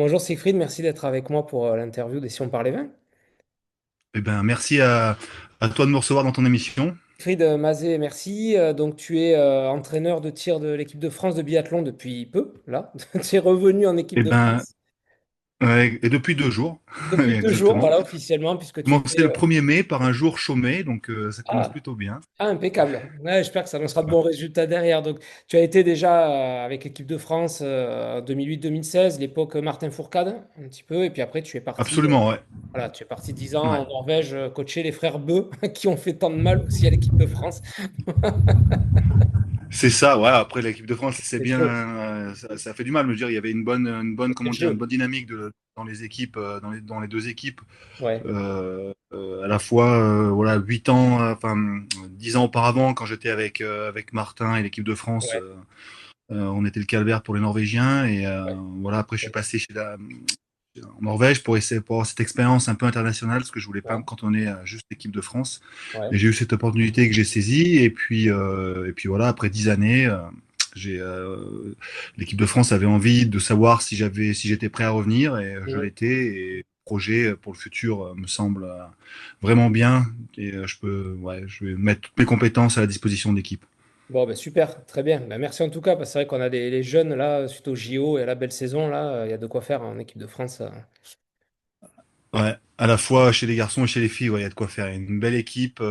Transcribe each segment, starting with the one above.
Bonjour Siegfried, merci d'être avec moi pour l'interview des Si on parlait vin. Eh ben, merci à toi de me recevoir dans ton émission. Siegfried Mazet, merci. Donc tu es entraîneur de tir de l'équipe de France de biathlon depuis peu, là. Tu es revenu en équipe Eh de ben, France ouais, et depuis 2 jours, depuis 2 jours, exactement. voilà, officiellement, puisque tu Commencé étais... le 1er mai par un jour chômé, donc ça commence Ah, plutôt bien. impeccable. Ouais, j'espère que ça donnera de bons résultats derrière. Donc tu as été déjà avec l'équipe de France 2008-2016, l'époque Martin Fourcade, un petit peu, et puis après tu es parti... Absolument, ouais. Voilà, tu es parti 10 ans Ouais. en Norvège coacher les frères Beu qui ont fait tant de mal aussi à l'équipe de France. C'est ça, ouais. Après, l'équipe de France, c'est C'est bien, chaud. ça fait du mal. Je veux dire, il y avait C'est comment dire, une chaud. bonne dynamique dans les équipes, dans les deux équipes. Ouais, À la fois, voilà, 8 ans, enfin, 10 ans auparavant, quand j'étais avec Martin et l'équipe de France. ouais. On était le calvaire pour les Norvégiens et Ouais. voilà. Après, je suis passé en Norvège pour essayer pour avoir cette expérience un peu internationale parce que je voulais pas Ouais, me cantonner à juste l'équipe de France. ouais. Et j'ai eu cette opportunité que j'ai saisie et puis voilà. Après 10 années, j'ai l'équipe de France avait envie de savoir si j'étais prêt à revenir et je Mhm. l'étais. Et le projet pour le futur me semble vraiment bien et je vais mettre toutes mes compétences à la disposition de l'équipe. Bon, ben super, très bien. Ben, merci en tout cas, parce que c'est vrai qu'on a les jeunes là, suite au JO et à la belle saison, là, il y a de quoi faire en équipe de France. Ouais, à la fois chez les garçons et chez les filles, ouais, il y a de quoi faire. Il y a une belle équipe.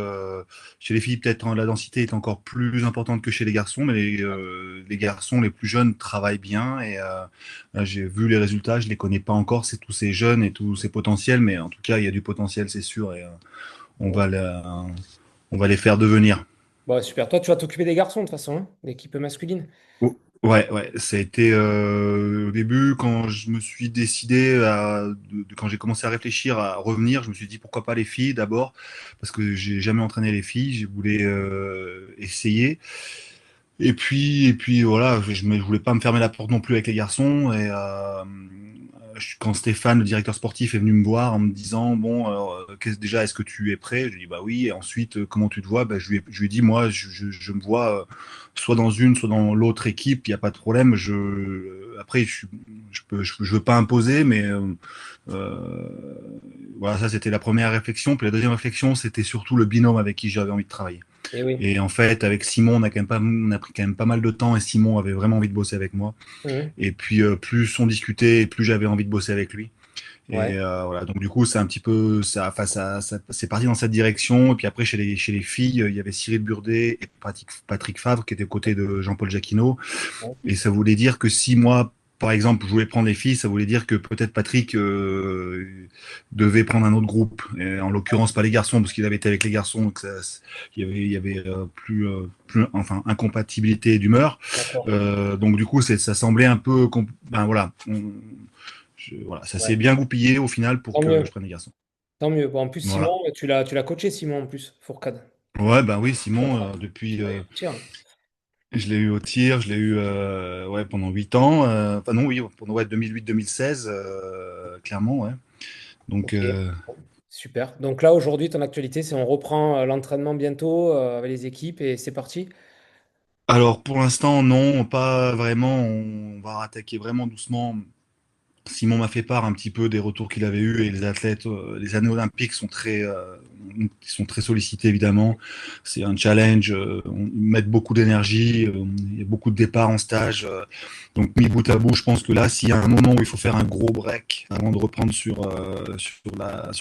Chez les filles, peut-être la densité est encore plus importante que chez les garçons, mais les garçons les plus jeunes travaillent bien et là, j'ai vu les résultats. Je les connais pas encore, c'est tous ces jeunes et tous ces potentiels, mais en tout cas, il y a du potentiel, c'est sûr, et on Bon, va on va les faire devenir. bon, super. Toi, tu vas t'occuper des garçons de toute façon, hein, l'équipe masculine. Oh, ouais, ouais, ça a été au début quand je me suis décidé quand j'ai commencé à réfléchir à revenir, je me suis dit pourquoi pas les filles d'abord parce que j'ai jamais entraîné les filles, je voulais essayer et puis voilà, je voulais pas me fermer la porte non plus avec les garçons et quand Stéphane, le directeur sportif, est venu me voir en me disant bon, alors, déjà est-ce que tu es prêt? Je lui ai dit bah oui. Et ensuite comment tu te vois? Bah, je lui ai dit moi je me vois soit dans une, soit dans l'autre équipe, il n'y a pas de problème. Après je veux pas imposer, mais euh, voilà, ça c'était la première réflexion. Puis la deuxième réflexion, c'était surtout le binôme avec qui j'avais envie de travailler. Eh oui. Et en fait, avec Simon, on a pris quand même pas mal de temps et Simon avait vraiment envie de bosser avec moi. Mhm. Et puis, plus on discutait, plus j'avais envie de bosser avec lui. Ouais. Et voilà, donc du coup, c'est un petit peu c'est parti dans cette direction. Et puis après, chez les filles, il y avait Cyril Burdet et Patrick Favre qui étaient aux côtés de Jean-Paul Jacquinot. Ouais. Et ça voulait dire que si moi, par exemple, je voulais prendre les filles, ça voulait dire que peut-être Patrick devait prendre un autre groupe. Et en l'occurrence, pas les garçons, parce qu'il avait été avec les garçons, donc il y avait plus, enfin, incompatibilité d'humeur. D'accord. Donc du coup, ça semblait un peu, ben voilà, voilà, ça s'est Ouais. bien goupillé au final pour Tant que je mieux. prenne les garçons. Tant mieux. Bon, en plus, Voilà. Simon, tu l'as coaché, Simon, en plus, Fourcade. Ouais, ben oui, Bon, Simon, tu l'as eu au tir. je l'ai eu au tir, je l'ai eu ouais, pendant 8 ans. Enfin non, oui, pendant ouais, 2008-2016, clairement, ouais. Donc, Ok. Super. Donc là, aujourd'hui, ton actualité, c'est on reprend l'entraînement bientôt avec les équipes et c'est parti. alors pour l'instant, non, pas vraiment. On va attaquer vraiment doucement. Simon m'a fait part un petit peu des retours qu'il avait eus et les athlètes, les années olympiques sont très sollicités évidemment. C'est un challenge, ils mettent beaucoup d'énergie, il y a beaucoup de départs en stage. Donc mis bout à bout, je pense que là, s'il y a un moment où il faut faire un gros break avant de reprendre sur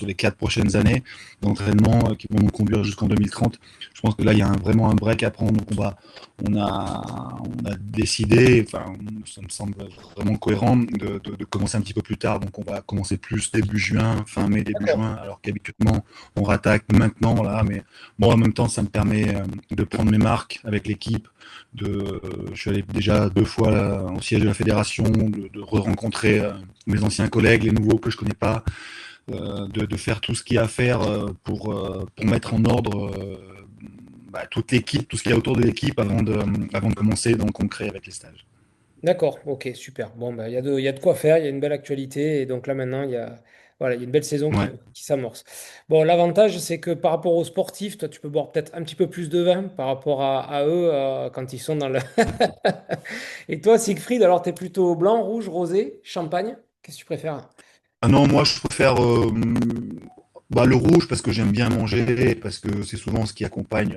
les 4 prochaines années d'entraînement qui vont nous conduire jusqu'en 2030, je pense que là, il y a vraiment un break à prendre. Donc on a décidé, enfin, ça me semble vraiment cohérent de commencer un petit peu plus tard. Donc, on va commencer plus début juin, fin mai, début D'accord. juin, alors qu'habituellement, on rattaque maintenant, là. Mais bon, en même temps, ça me permet de prendre mes marques avec l'équipe. Je suis allé déjà 2 fois là, au siège de la fédération, de re-rencontrer mes anciens collègues, les nouveaux que je connais pas, de faire tout ce qu'il y a à faire pour mettre en ordre toute l'équipe, tout ce qu'il y a autour de l'équipe avant de commencer dans le concret avec les stages. D'accord. Ok, super. Bon, bah, il y a de quoi faire, il y a une belle actualité et donc là maintenant, voilà, il y a une belle saison qui, Ouais. qui s'amorce. Bon, l'avantage, c'est que par rapport aux sportifs, toi, tu peux boire peut-être un petit peu plus de vin par rapport à eux quand ils sont dans le... Et toi, Siegfried, alors tu es plutôt blanc, rouge, rosé, champagne? Qu'est-ce que tu préfères? Ah non, moi je préfère bah, le rouge parce que j'aime bien manger, parce que c'est souvent ce qui accompagne,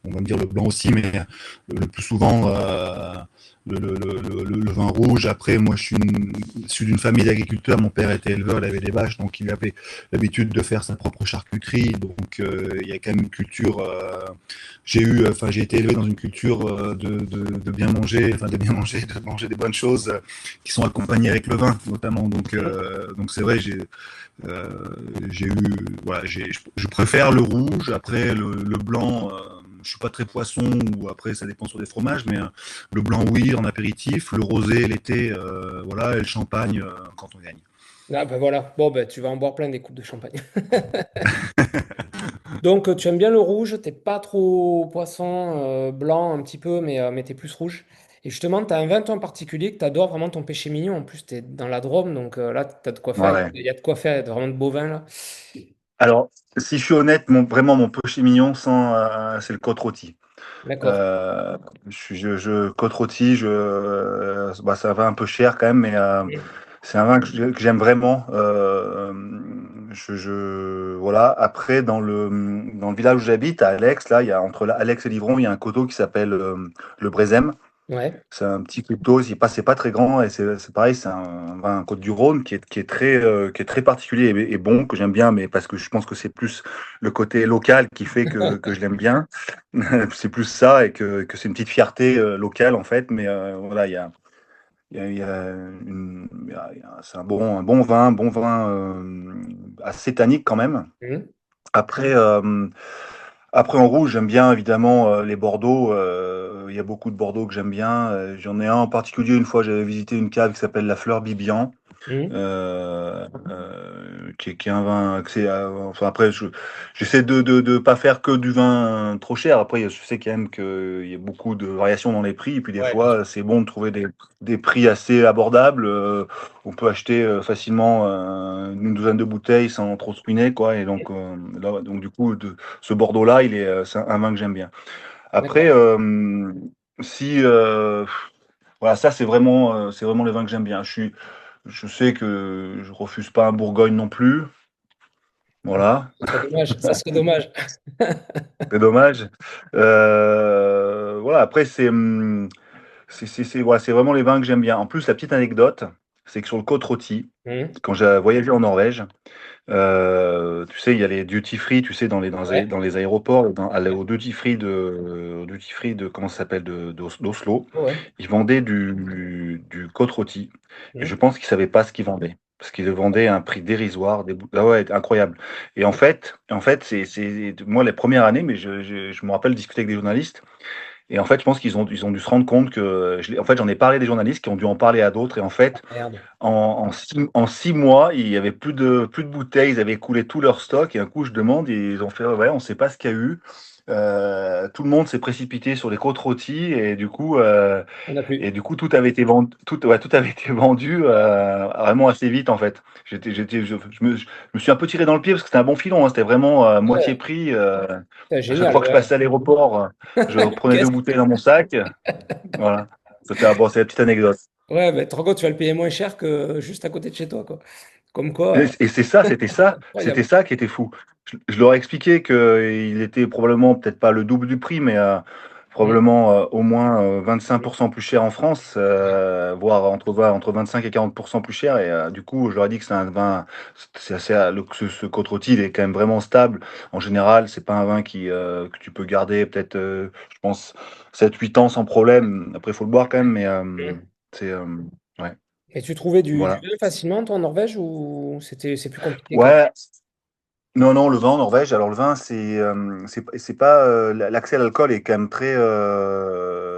on va me dire le blanc aussi, mais le plus souvent le vin rouge. Après, moi issu d'une famille d'agriculteurs, mon père était éleveur, il avait des vaches, donc il avait l'habitude de faire sa propre charcuterie, donc il y a quand même une culture. Enfin j'ai été élevé dans une culture de bien manger, enfin de bien manger, de manger des bonnes choses qui sont accompagnées avec le vin notamment. Donc c'est vrai, euh, j'ai eu, voilà, je préfère le rouge. Après, le blanc, je suis pas très poisson, ou après, ça dépend sur des fromages, mais le blanc, oui, en apéritif. Le rosé, l'été, voilà, et le champagne, quand on gagne. Ah ben voilà, bon ben tu vas en boire plein des coupes de champagne. Donc tu aimes bien le rouge, t'es pas trop poisson, blanc un petit peu, mais t'es plus rouge. Et justement, tu as un vin toi, en particulier que tu adores vraiment ton péché mignon. En plus, tu es dans la Drôme, donc là, tu as de quoi faire. Ouais. Il y a de quoi faire, il y a vraiment de beaux vins là. Alors, si je suis honnête, vraiment mon péché mignon, c'est le côte rôti. D'accord. Euh, côte rôti, bah, ça va un peu cher quand même, mais Mm. c'est un vin que j'aime vraiment. Voilà. Après, dans le village où j'habite, à Alex, là, il y a entre Alex et Livron, il y a un coteau qui s'appelle le Brézem. Ouais. C'est un petit coteau, c'est pas très grand, et c'est pareil, c'est un vin Côte du Rhône qui est très particulier et bon, que j'aime bien, mais parce que je pense que c'est plus le côté local qui fait que je l'aime bien. C'est plus ça, et que c'est une petite fierté locale en fait, mais voilà, il y a c'est un bon vin assez tannique quand même. Mm. Après, après, en rouge, j'aime bien évidemment les Bordeaux. Il y a beaucoup de Bordeaux que j'aime bien. J'en ai un en particulier, une fois, j'avais visité une cave qui s'appelle la Fleur Bibian, Mm. qui est un vin. Enfin, après, j'essaie de pas faire que du vin trop cher. Après, je sais quand même qu'il y a beaucoup de variations dans les prix. Et puis, des Ouais, bien sûr. fois, c'est bon de trouver des prix assez abordables. On peut acheter facilement une douzaine de bouteilles sans trop se ruiner, quoi. Et donc, donc du coup, ce Bordeaux-là, c'est un vin que j'aime bien. Après, D'accord. si voilà, ça c'est vraiment les vins que j'aime bien. Je sais que je refuse pas un Bourgogne non plus. Ouais. Voilà, Ce serait dommage. Ça serait dommage. c'est dommage. Voilà, après voilà, c'est vraiment les vins que j'aime bien. En plus, la petite anecdote, c'est que sur le côte rôti, Mm. quand j'ai voyagé en Norvège, tu sais, il y a les duty free, tu sais, Ouais. dans les aéroports, Ouais. au duty free de comment ça s'appelle d'Oslo, Ouais. ils vendaient du côte rôti. Et je Mm. pense qu'ils savaient pas ce qu'ils vendaient. Parce qu'ils le vendaient à un prix dérisoire. Ah ouais, incroyable. En fait, moi, les premières années, mais je me rappelle discuter avec des journalistes. Et en fait, je pense ils ont dû se rendre compte que, en fait, j'en ai parlé à des journalistes qui ont dû en parler à d'autres. Et en fait, Merde. en 6 mois, il y avait plus de bouteilles, ils avaient écoulé tout leur stock. Et un coup, je demande, et ils ont fait, ouais, on ne sait pas ce qu'il y a eu. Tout le monde s'est précipité sur les côtes rôties, On a plus. et du coup, tout avait été vendu, tout avait été vendu vraiment assez vite en fait. Je me suis un peu tiré dans le pied parce que c'était un bon filon, hein, c'était vraiment moitié Ouais. prix. C'est À chaque génial. fois que je Ouais. passais à l'aéroport, je prenais deux Qu'est-ce bouteilles dans mon sac. Voilà, bon, c'est la petite anecdote. Ouais, mais te rends compte, tu vas le payer moins cher que juste à côté de chez toi, quoi. Comme quoi, Et c'était incroyable. ça qui était fou. Je leur ai expliqué qu'il était probablement peut-être pas le double du prix, mais Mm. probablement au moins 25% plus cher en France, voire entre 25 et 40% plus cher. Et du coup, je leur ai dit que c'est un vin, c'est assez, ce côte rôti, il est quand même vraiment stable. En général, c'est pas un vin que tu peux garder peut-être, je pense, 7 8 ans sans problème. Après, il faut le boire quand même, mais Mm. c'est, ouais, Et tu trouvais du voilà. vin facilement, toi, en Norvège, ou c'est plus compliqué quand Ouais, non, non, le vin en Norvège, alors le vin, c'est pas, l'accès à l'alcool est quand même très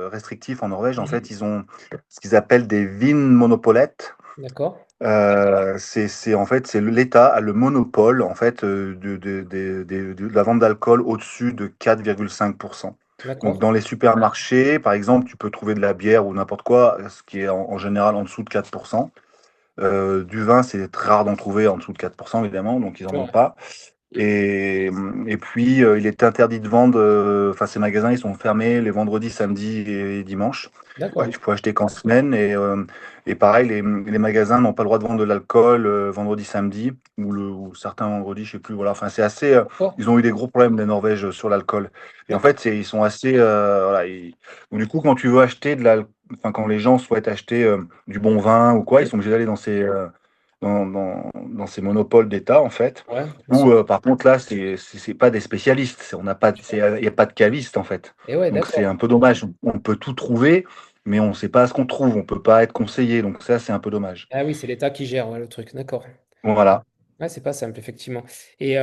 restrictif en Norvège. En fait, même? ils ont ce qu'ils appellent des Vinmonopolet. D'accord, En fait, c'est l'État a le monopole en fait de la vente d'alcool au-dessus de 4,5%. Donc, d'accord. dans les supermarchés, par exemple, tu peux trouver de la bière ou n'importe quoi, ce qui est en général en dessous de 4%. Du vin, c'est très rare d'en trouver en dessous de 4%, évidemment, donc ils n'en vendent Ouais. pas. Et, et puis, il est interdit de vendre, enfin, ces magasins, ils sont fermés les vendredis, samedis et dimanches. Ouais, il D'accord. faut acheter qu'en semaine. Et pareil, les magasins n'ont pas le droit de vendre de l'alcool vendredi, samedi, ou certains vendredis, je sais plus. Voilà, enfin, c'est assez. D'accord. Ils ont eu des gros problèmes, les Norvèges, sur l'alcool. Et en D'accord. fait, ils sont assez. Voilà, donc, du coup, quand tu veux acheter enfin, quand les gens souhaitent acheter du bon vin ou quoi, ils Oui. sont obligés d'aller dans ces monopoles d'État, en fait. Ouais, bien Ou sûr. par contre là, c'est pas des spécialistes, on n'a pas, il y a pas de caviste en fait. Et ouais, Donc c'est d'accord. un peu dommage. On peut tout trouver, mais on ne sait pas ce qu'on trouve. On peut pas être conseillé. Donc ça, c'est un peu dommage. Ah oui, c'est l'État qui gère ouais, le truc. D'accord. Voilà. Ouais, c'est pas simple, effectivement. Et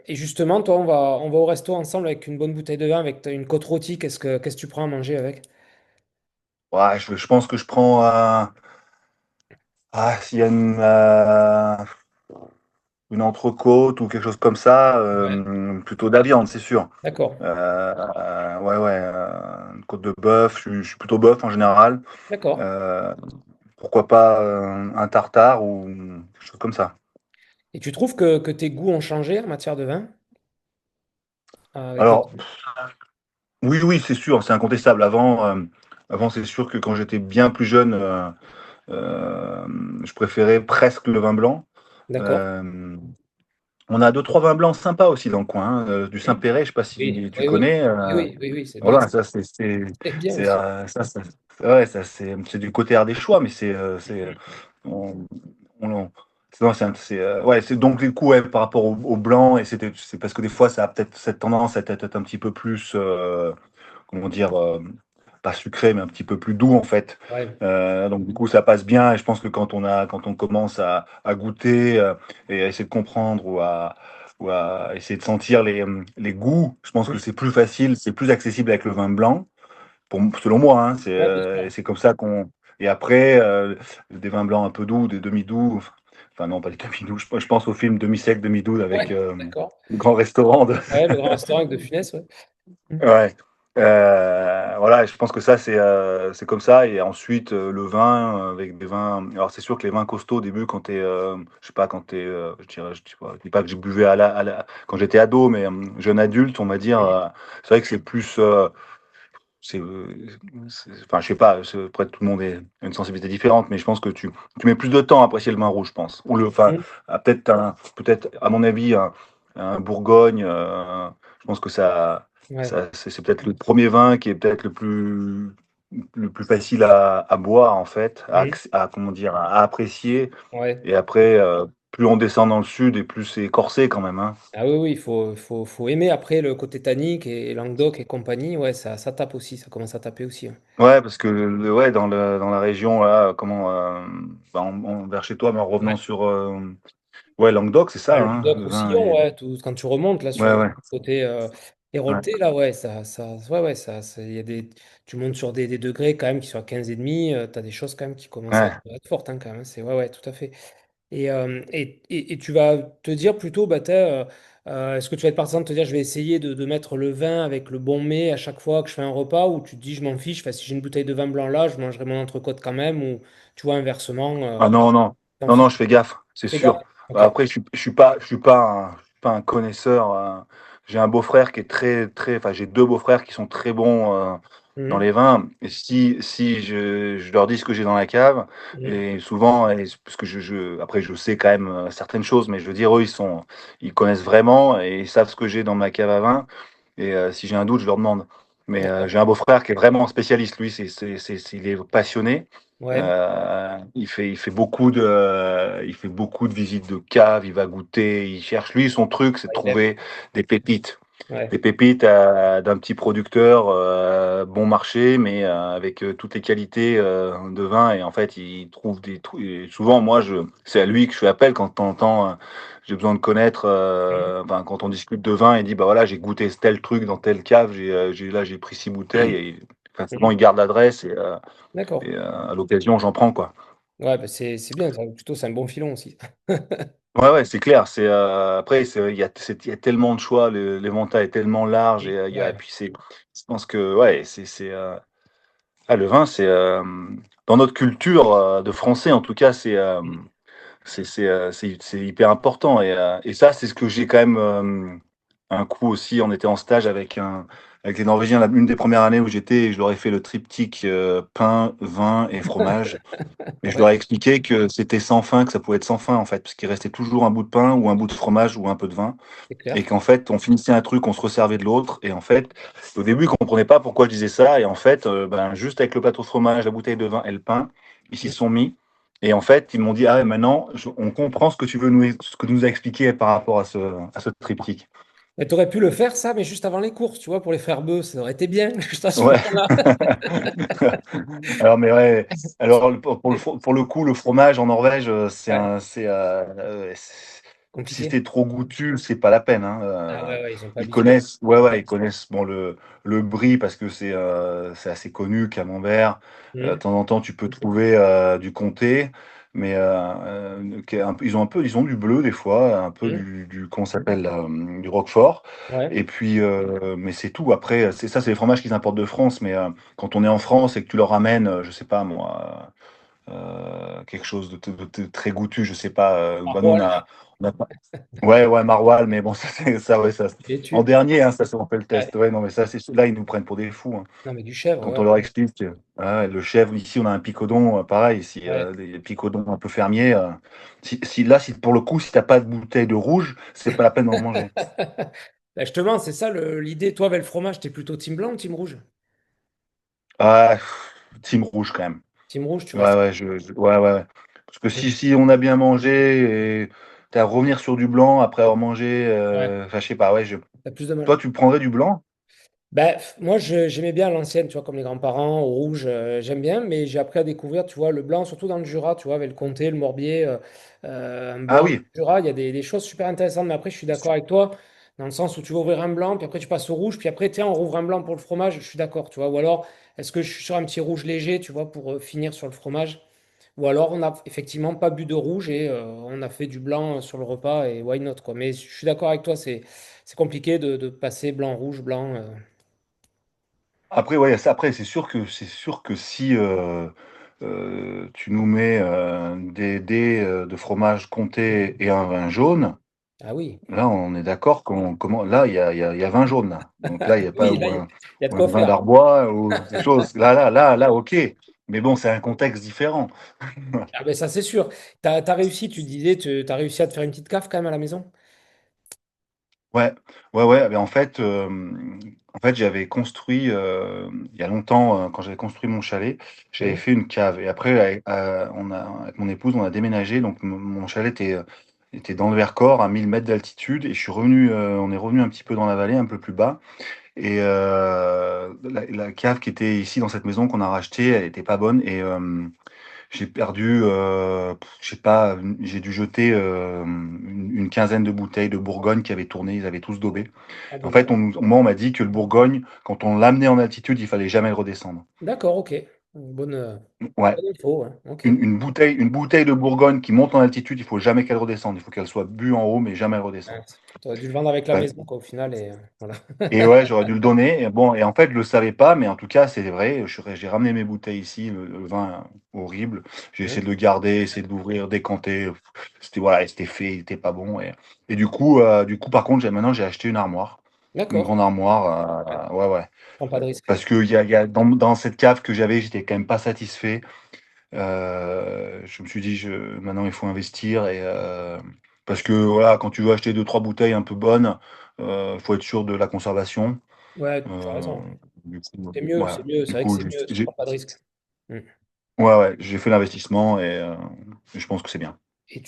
justement, toi, on va au resto ensemble avec une bonne bouteille de vin, avec une côte rôtie. Qu'est-ce que tu prends à manger avec? Ouais, je pense que je prends s'il y a une entrecôte ou quelque chose comme ça, Ouais. plutôt de la viande, c'est sûr. D'accord. Ouais, ouais, une côte de bœuf. Je suis plutôt bœuf en général. D'accord. Euh, Pourquoi pas un tartare ou quelque chose comme ça. Et tu trouves que tes goûts ont changé en matière de vin avec le Alors, temps? oui, oui, c'est sûr, c'est incontestable. Avant c'est sûr que quand j'étais bien plus jeune, euh, je préférais presque le vin blanc. D'accord. Euh, on a deux, trois vins blancs sympas aussi dans le coin, hein. Du Oui, Saint-Péret, je sais pas oui, si tu oui, oui, connais. oui, oui, oui, c'est bien. Voilà, ça C'est bien c'est, aussi. ouais, ça c'est du côté ardéchois, mais on, on- non, ouais, c'est donc du coup ouais, par rapport au blanc et c'est parce que des fois ça a peut-être cette tendance à être un petit peu plus comment dire pas sucré mais un petit peu plus doux en fait. Ouais. Donc du coup ça passe bien et je pense que quand on commence à goûter et à essayer de comprendre ou à essayer de sentir les goûts, je pense que Mm. c'est plus facile, c'est plus accessible avec le vin blanc selon moi, hein, Ouais, bien sûr. c'est comme ça qu'on. Et après, des vins blancs un peu doux, des demi-doux, enfin non, pas des demi-doux, je pense au film Demi-sec, demi-doux avec Ouais, d'accord. le grand restaurant de. Ouais, le grand restaurant avec de Funès, ouais. Mm. Ouais. Voilà, je pense que ça, c'est comme ça. Et ensuite, le vin, avec des vins. Alors, c'est sûr que les vins costauds, au début, quand t'es. Je sais pas, quand t'es. Je dis pas que j'ai buvais quand j'étais ado, mais jeune adulte, on va dire. Mm. C'est vrai que c'est plus. C'est, enfin, je sais pas, après tout le monde a une sensibilité différente, mais je pense que tu mets plus de temps à apprécier le vin rouge, je pense. Enfin, Mm. peut-être, à mon avis, un Bourgogne, je pense que Ouais. c'est peut-être le premier vin qui est peut-être le plus facile à boire, en fait, Mm. comment dire, à apprécier. Ouais. Et après, plus on descend dans le sud et plus c'est corsé quand même, hein. Ah oui, oui, il faut aimer après le côté tannique et Languedoc et compagnie. Ouais, ça tape aussi, ça commence à taper aussi. Ouais, Ouais, parce que ouais, dans la région, là, bah, vers chez toi, mais en revenant ouais. sur ouais, Languedoc, c'est Ouais, ça, hein, Languedoc, le vin Roussillon, est. ouais, quand tu remontes là sur Ouais, le ouais, côté ouais, Hérolté, là, ouais, ouais, ouais, tu montes sur des degrés quand même qui sont à 15 et demi, tu as des choses quand même qui commencent à ouais. être fortes hein, quand même. Ouais, ouais, tout à fait. Et tu vas te dire plutôt, bah, est-ce que tu vas être partisan de te dire, je vais essayer de mettre le vin avec le bon mets à chaque fois que je fais un repas, ou tu te dis, je m'en fiche, enfin, si j'ai une bouteille de vin blanc là, je mangerai mon entrecôte quand même, ou tu vois, inversement, Ah non, non, t'en non, non, fiches. je fais gaffe, c'est Fais gaffe. sûr. Ok. Bah, après, je suis pas un connaisseur. J'ai un beau-frère qui est très, très. Enfin, j'ai deux beaux-frères qui sont très bons dans Mhm. les vins. Et si je leur dis ce que j'ai dans la cave, Mhm. et souvent, parce que après, je sais quand même certaines choses, mais je veux dire, eux, ils connaissent vraiment et ils savent ce que j'ai dans ma cave à vin. Et si j'ai un doute, je leur demande. Mais D'accord. j'ai un beau-frère qui est vraiment spécialiste. Lui, il est passionné. Ouais. Il fait beaucoup de visites de cave, il va goûter, il cherche. Lui, son truc, c'est de Ouais, il aime. trouver des pépites. Des Ouais. pépites d'un petit producteur bon marché, mais avec toutes les qualités de vin. Et en fait, il trouve des trucs. Et souvent, c'est à lui que je fais appel quand de temps en temps, j'ai besoin de connaître. Mhm. Enfin, quand on discute de vin, il dit bah voilà, j'ai goûté tel truc dans telle cave. Là, j'ai pris 6 bouteilles. Et, enfin, souvent, Mhm. il garde l'adresse D'accord. et à l'occasion, j'en prends quoi. Ouais, bah c'est bien, plutôt c'est un bon filon aussi. Ouais, ouais, c'est clair. Après, il y a tellement de choix, l'éventail est tellement large et Ouais. puis je pense que ouais, le vin, dans notre culture de Français en tout cas, c'est hyper important. Et ça, c'est ce que j'ai quand même un coup aussi. On était en stage avec les Norvégiens, une des premières années où j'étais, et je leur ai fait le triptyque pain, vin et fromage. Et je Ouais, leur ai expliqué que c'était sans fin, que ça pouvait être sans fin en fait, parce qu'il restait toujours un bout de pain ou un bout de fromage ou un peu de vin. c'est Et clair. qu'en fait, on finissait un truc, on se resservait de l'autre. Et en fait, au début, ils ne comprenaient pas pourquoi je disais ça. Et en fait, juste avec le plateau de fromage, la bouteille de vin et le pain, ils s'y sont mis. Et en fait, ils m'ont dit, ah, maintenant, on comprend ce que tu veux ce que tu nous as expliqué par rapport à ce triptyque. Mais tu aurais pu le faire, ça, mais juste avant les courses, tu vois, pour les frères Bœufs, ça aurait été bien, juste à ce Ouais. moment-là. Alors, mais ouais. Alors, pour le coup, le fromage en Norvège, Ouais, si compliqué. c'est trop goûtu, c'est pas la peine, hein. Ah ouais, ouais, ils sont pas Ils habitués. connaissent, ouais, ouais, ils connaissent bon, le brie parce que c'est assez connu, Camembert. De Mhm. temps en temps, tu peux trouver du comté, mais ils ont du bleu des fois, un peu Mhm. comment ça s'appelle, du roquefort. Ouais. Et puis, mais c'est tout. Après, c'est les fromages qu'ils importent de France, mais quand on est en France et que tu leur ramènes, je sais pas moi, quelque chose de très goûtu, je sais pas. Bah, nous, Maroilles, on a pas- ouais, ouais, Maroilles, mais bon, ça, ouais, ça. les En tues. dernier, hein, ça, on fait le Ouais. test. Ouais, non, mais ça, là, ils nous prennent pour des fous, hein. Non, mais du chèvre, Quand ouais. on leur explique, le chèvre, ici, on a un picodon, pareil, si, Ouais. des picodons un peu fermiers. Là, si, pour le coup, si t'as pas de bouteille de rouge, c'est pas la peine d'en manger. Bah, justement, c'est ça l'idée. Toi, avec le fromage, t'es plutôt team blanc ou team rouge? Ah, team rouge, quand même. Team rouge, tu Ouais, restes. ouais, ouais, ouais. Parce que si on a bien mangé, et t'as à revenir sur du blanc après avoir mangé, Ouais, enfin, je sais pas, ouais, t'as plus de mal. toi, tu prendrais du blanc? Ben, moi, j'aimais bien l'ancienne, tu vois, comme les grands-parents, au rouge, j'aime bien, mais j'ai appris à découvrir, tu vois, le blanc, surtout dans le Jura, tu vois, avec le comté, le morbier, un Ah blanc du oui. Jura, il y a des choses super intéressantes, mais après, je suis d'accord avec toi, dans le sens où tu vas ouvrir un blanc, puis après, tu passes au rouge, puis après, tiens, on rouvre un blanc pour le fromage, je suis d'accord, tu vois, ou alors, est-ce que je suis sur un petit rouge léger, tu vois, pour finir sur le fromage, ou alors, on n'a effectivement pas bu de rouge et on a fait du blanc sur le repas, et why not, quoi, mais je suis d'accord avec toi, c'est compliqué de passer blanc-rouge, blanc. Après, ouais, après, c'est sûr que si tu nous mets des dés de fromage comté et un vin jaune, Ah oui. là, on est d'accord là, il y a vin jaune, là. Donc là, il n'y a pas, Oui, là, il y a de ou un quoi vin faire. d'Arbois, ou des choses. Là, ok. Mais bon, c'est un contexte différent. Ah ben ça, c'est sûr. T'as réussi, tu disais, tu as réussi à te faire une petite cave quand même à la maison? Ouais, ouais, ouais. Mais en fait, j'avais construit il y a longtemps, quand j'avais construit mon chalet, j'avais Mhm. fait une cave. Et après, avec mon épouse, on a déménagé. Donc, mon chalet était dans le Vercors, à 1000 mètres d'altitude. Et on est revenu un petit peu dans la vallée, un peu plus bas. Et la cave qui était ici dans cette maison qu'on a rachetée, elle était pas bonne. Et j'ai perdu, je sais pas, j'ai dû jeter une quinzaine de bouteilles de Bourgogne qui avaient tourné, ils avaient tous daubé. Ah, En fait, dommage. moi, on m'a dit que le Bourgogne, quand on l'amenait en altitude, il fallait jamais le redescendre. D'accord, ok. Ouais, Bonne info, hein. Ok. une bouteille de Bourgogne qui monte en altitude, il faut jamais qu'elle redescende. Il faut qu'elle soit bue en haut, mais jamais elle redescende. Ouais. Tu aurais dû le vendre avec la Bah, maison, quoi, au final, et voilà. et ouais, j'aurais dû le donner. Et bon, et en fait, je le savais pas, mais en tout cas, c'est vrai. J'ai ramené mes bouteilles ici, le vin horrible. J'ai essayé Mhm. de le garder, essayé de l'ouvrir, décanter. Voilà, c'était fait, il était pas bon. Et du coup, par contre, maintenant, j'ai acheté une D'accord. grande Ouais. armoire. Ouais, ouais. Prends pas de risque. Parce que dans cette cave que j'avais, j'étais quand même pas satisfait. Je me suis dit, maintenant, il faut investir. Parce que voilà, quand tu veux acheter deux, trois bouteilles un peu bonnes, faut être sûr de la conservation. Ouais, tu as Euh, raison. du coup, C'est mieux, c'est voilà. mieux. C'est Du vrai que coup, c'est mieux si tu prends pas de risque. Mhm. ouais, ouais, j'ai fait l'investissement et je pense que c'est bien. Et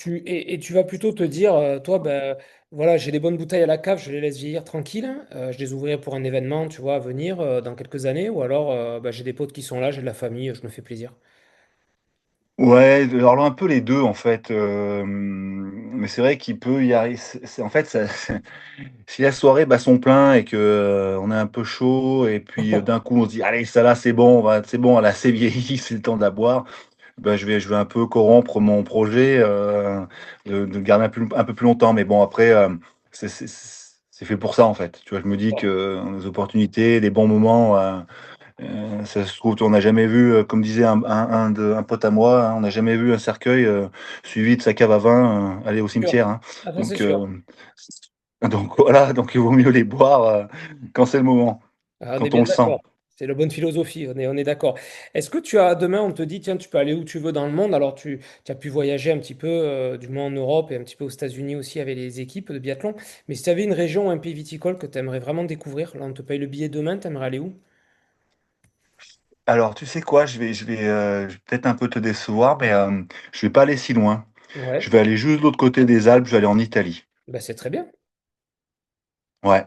tu vas plutôt te dire, toi, ben, voilà, j'ai des bonnes bouteilles à la cave, je les laisse vieillir tranquille, je les ouvrirai pour un événement, tu vois, à venir dans quelques années, ou alors ben, j'ai des potes qui sont là, j'ai de la famille, je me fais plaisir. Ouais, alors là, un peu les deux en fait. Mais c'est vrai qu'il peut y arriver. En fait, si la soirée bat son plein et que on est un peu chaud et puis d'un coup on se dit allez ça là c'est bon, c'est bon, elle a assez vieilli, c'est le temps de la boire. Ben, je vais un peu corrompre mon projet de le garder un peu plus longtemps. Mais bon après c'est fait pour ça en fait. Tu vois, je me dis que les opportunités, les bons moments. Ça se trouve, on n'a jamais vu, comme disait un pote à moi, hein, on n'a jamais vu un cercueil suivi de sa cave à vin aller au Sûr. cimetière, hein. Ah, ça, c'est Donc, sûr. donc voilà, donc il vaut mieux les boire quand c'est le moment, Ah, on est quand on bien le sent. d'accord. C'est la bonne philosophie, on est d'accord. Est-ce que tu as, demain, on te dit, tiens, tu peux aller où tu veux dans le monde, alors tu as pu voyager un petit peu, du moins en Europe et un petit peu aux États-Unis aussi avec les équipes de biathlon, mais si tu avais une région ou un pays viticole que tu aimerais vraiment découvrir, là, on te paye le billet demain, tu aimerais aller où? Alors, tu sais quoi, je vais peut-être un peu te décevoir, mais je vais pas aller si loin. Je Ouais, vais aller juste de l'autre côté des Alpes, je vais aller en Italie. bah, c'est très bien. Ouais,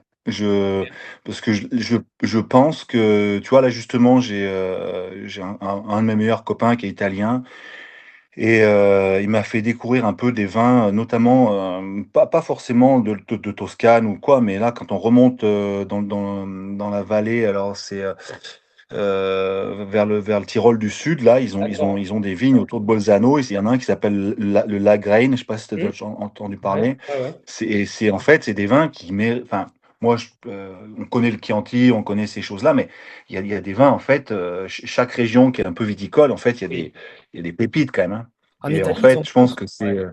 parce que je pense que, tu vois, là justement, j'ai un de mes meilleurs copains qui est italien et il m'a fait découvrir un peu des vins, notamment, pas forcément de Toscane ou quoi, mais là, quand on remonte dans la vallée, alors c'est vers le Tyrol du Sud, là, D'accord. ils ont des vignes autour de Bolzano. Il y en a un qui s'appelle le Lagrein, je sais pas si tu as Hmm. déjà entendu Ouais, parler. ouais, ouais. En fait, c'est des vins qui méritent. Enfin, moi, on connaît le Chianti, on connaît ces choses-là, mais il y a des vins, en fait, chaque région qui est un peu viticole, en fait, Oui. il y a des pépites quand même, hein. En Et en Italie, ils fait, sont je pense tous. que Ouais.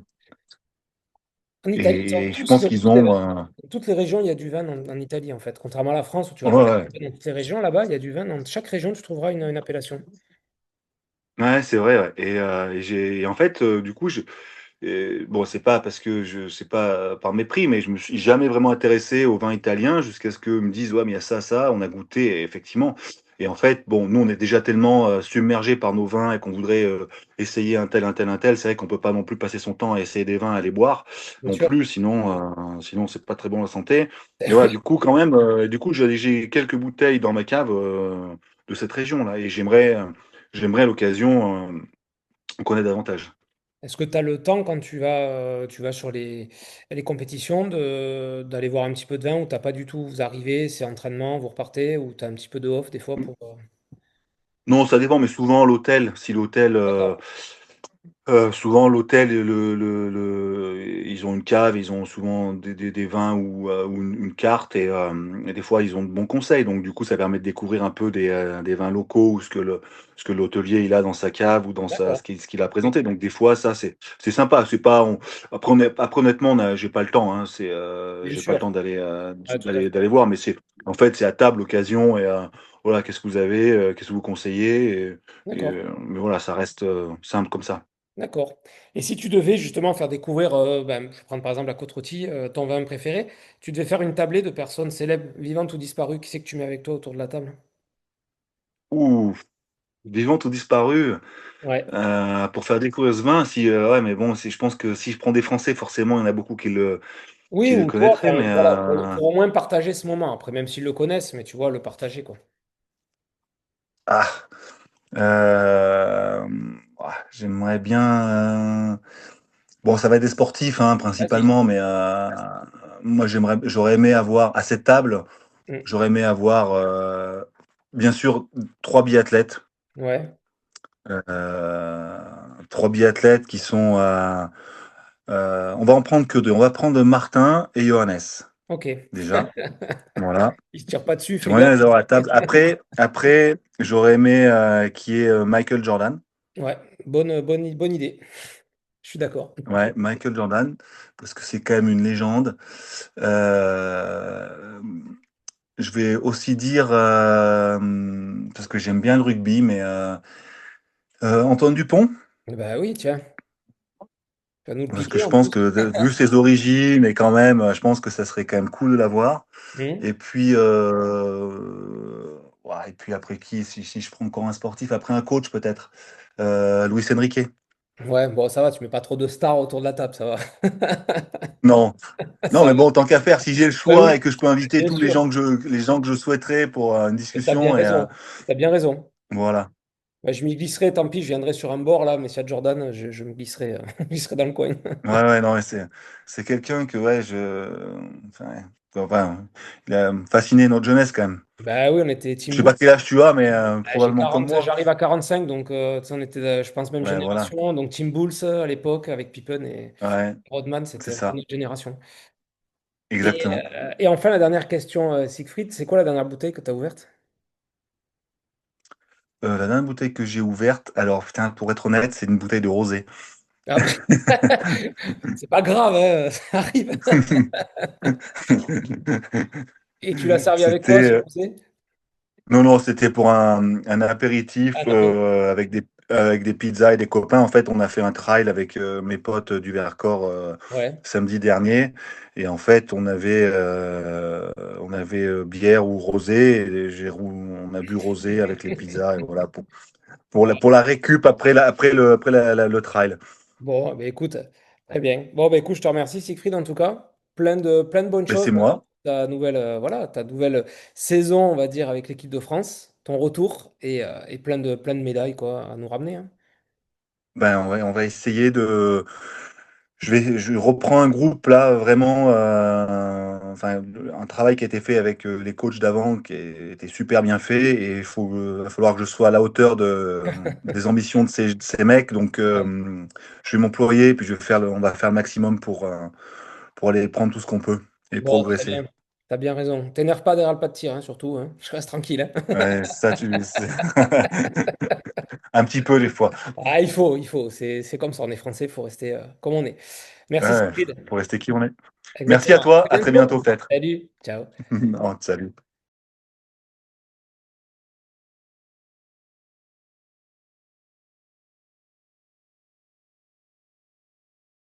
En Italie, ils sont et je tous, pense dans qu'ils toutes les ont, régions. Dans toutes les régions, il y a du vin en Italie, en fait. Contrairement à la France, où tu vas ouais, pas ouais. trouver dans toutes les régions, là-bas, il y a du vin. Dans chaque région, tu trouveras une appellation. Ouais, c'est vrai, ouais. Et en fait, du coup, bon, c'est pas parce que c'est pas par mépris, mais je me suis jamais vraiment intéressé au vin italien jusqu'à ce qu'ils me disent, ouais, mais il y a ça, ça, on a goûté, et effectivement. Et en fait, bon, nous, on est déjà tellement submergés par nos vins et qu'on voudrait essayer un tel, un tel, un tel. C'est vrai qu'on peut pas non plus passer son temps à essayer des vins, à les boire Bien non sûr. plus, sinon c'est pas très bon à la santé. Mais voilà, du coup, quand même, du coup, j'ai quelques bouteilles dans ma cave de cette région-là, et j'aimerais à l'occasion en connaître davantage. Est-ce que tu as le temps quand tu vas sur les compétitions d'aller voir un petit peu de vin ou t'as pas du tout, vous arrivez, c'est entraînement, vous repartez ou tu as un petit peu de off des fois pour. Non, ça dépend, mais souvent l'hôtel, si l'hôtel, D'accord. souvent l'hôtel, ils ont une cave, ils ont souvent des vins ou une carte et des fois ils ont de bons conseils. Donc du coup, ça permet de découvrir un peu des vins locaux ou ce que l'hôtelier il a dans sa cave ou dans D'accord. ce qu'il a présenté. Donc des fois, ça c'est sympa. C'est pas, après honnêtement, j'ai pas le temps. Hein, Bien j'ai pas le sûr. temps Ouais, tout à fait. d'aller voir, mais en fait c'est à table l'occasion et voilà, qu'est-ce que vous avez, qu'est-ce que vous conseillez D'accord. mais voilà, ça reste simple comme ça. D'accord. Et si tu devais justement faire découvrir, ben, je vais prendre par exemple la côte-rôtie, ton vin préféré, tu devais faire une tablée de personnes célèbres, vivantes ou disparues, qui c'est que tu mets avec toi autour de la table? Ouh, vivante ou disparue, Ouais. pour faire découvrir ce vin, si, ouais, mais bon, je pense que si je prends des Français, forcément, il y en a beaucoup Oui, qui le ou toi, connaîtraient, enfin, mais voilà, pour au moins partager ce moment. Après, même s'ils le connaissent, mais tu vois, le partager, quoi. ah, euh, j'aimerais bien. Bon, ça va être des sportifs, hein, Vas-y. principalement, mais moi, j'aurais aimé avoir à cette table, Mm. j'aurais aimé avoir, bien sûr, trois biathlètes, Ouais, euh, trois biathlètes qui sont on va en prendre que deux. On va prendre Martin et Johannes, ok. déjà. Voilà. Ils se tirent pas dessus, fais J'aimerais bien gaffe. les avoir à table. Après j'aurais aimé qu'il y ait Michael Jordan. Ouais, bonne idée. Je suis d'accord. Ouais, Michael Jordan, parce que c'est quand même une légende. Euh, je vais aussi dire, parce que j'aime bien le rugby, mais Antoine Dupont, Bah oui, tiens, tu vas nous le parce que piquer je en pense plus. que vu ses origines, et quand même, je pense que ça serait quand même cool de l'avoir. Mm. Et puis, ouais, et puis après qui, si je prends encore un sportif, après un coach peut-être, Luis Enrique. Ouais, bon, ça va, tu mets pas trop de stars autour de la table, ça va. Non, non, Ça mais va. bon, tant qu'à faire, si j'ai le Bah choix oui, et que je peux inviter bien tous les sûr. les gens que je souhaiterais pour une Et t'as bien discussion, et raison. T'as bien raison. voilà. Bah, je m'y glisserai, tant pis, je viendrai sur un bord là, mais s'il y a Jordan, je me glisserai, je me glisserai dans le coin. Ouais, ouais, non, mais c'est quelqu'un que, ouais, enfin, il a fasciné notre jeunesse quand même. Bah oui, on était Je Team sais pas Bulls. quel âge tu as, mais J'ai probablement comme 40, moi. j'arrive à 45, donc tu sais, on était, je pense, même Ouais, voilà. génération. Donc Team Bulls à l'époque, avec Pippen et Ouais, Rodman, c'est c'était un peu ça. notre génération. Exactement. Et enfin, la dernière question, Siegfried, c'est quoi la dernière bouteille que tu as ouverte? La dernière bouteille que j'ai ouverte, alors putain, pour être honnête, c'est une bouteille de rosé. Ah, c'est pas grave, hein, ça arrive. Et tu l'as servi avec quoi, C'était ce rosé? non, non, c'était pour un Ah, apéritif d'accord. avec des pizzas et des copains. En fait, on a fait un trail avec mes potes du Vercors Ouais. samedi dernier. Et en fait, on avait bière ou rosé. Et on a bu rosé avec les pizzas. Et voilà, Bon, pour la récup après le trail. bon, bah, écoute, très bien. Bon, bah, écoute, je te remercie, Siegfried, en tout cas. Plein de bonnes Ben, choses c'est pour moi. ta nouvelle saison, on va dire, avec l'équipe de France, ton retour et plein de médailles, quoi, à nous ramener, hein. Ben, on va essayer de. Je reprends un groupe là, vraiment, enfin, un travail qui a été fait avec les coachs d'avant qui était super bien fait et va falloir que je sois à la hauteur des ambitions de ces mecs. Donc, Ouais. je vais m'employer puis on va faire le maximum pour aller prendre tout ce qu'on peut et Bon, très progresser. bien. T'as bien raison. T'énerve pas derrière le pas de tir, hein, surtout, hein. Je reste tranquille, hein. Ouais, un petit peu des fois. Ah, il faut. C'est comme ça, on est français, il faut rester comme on est. Merci, Ouais, Siegfried. pour rester qui on est. Merci à Exactement. toi, À à très bientôt. bientôt peut-être. Salut. Ciao. Non, salut.